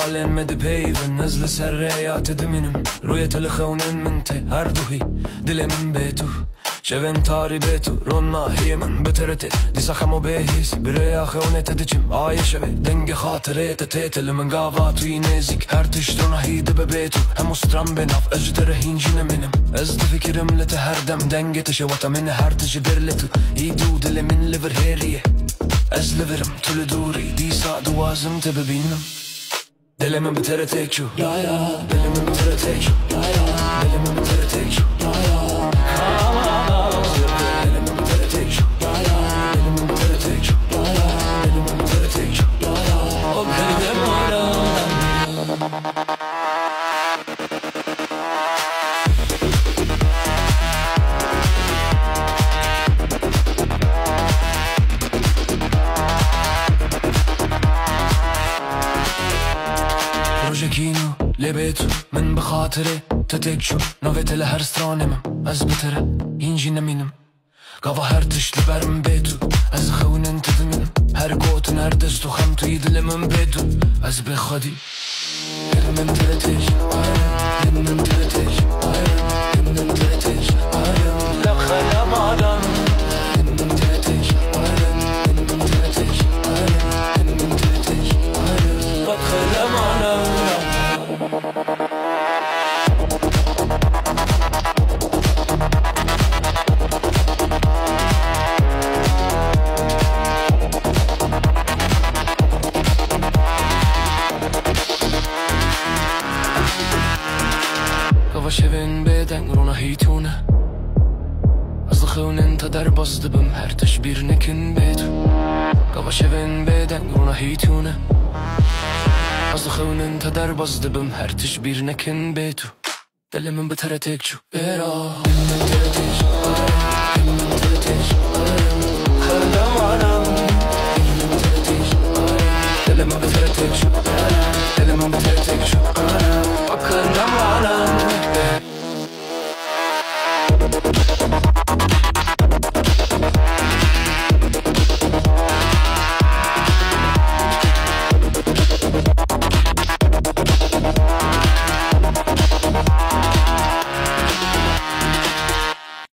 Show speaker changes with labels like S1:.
S1: حالین مده پیون نزل سر ریات دمینم روی تل خونن منته هر دوهی دل من به تو شون تاری به تو رون ماهی من بترته دیسا خمو بهیس برای خونه تدچم آیه شوه دنگ خاطره تتل من گاوا توی نزیک هر تشتون هیده به تو هم استرام بناف اجدر هینجی نمینم از دو فکرم لته هر دم دنگ تشوتا من هر تجبر لتو ایدو دل من لور هریه از لورم طول دوری دیسا دوازم تببینم دل من بتره تکشو دل من بتره تکشو دل من بتره تکشو روژکینو لبیتو من بخاطره تتکشو نویت لهر سترانمم از بتره اینجی نمینم گاوا هر تشت برم بیتو از خونن تدمینم هر گوتن هر دستو خم توی دل من بیتو از بخوادی دل من ترتش دل من ترتش دل من ترتش لخلم آدم دل من ترتش دل من ترتش دل من ترتش لخلم آدم شبن بدن رونا هیتونه از خونن تا در باز دبم هر تشبیر نکن بیتو گاوا شبن بدن رونا هیتونه از خونن تا در باز دبم هر تشبیر نکن بیتو دل من بتره تکشو برا دل من تره تکشو دل من تره تکشو خلم آنم دل من تره تکشو دل من بتره تکشو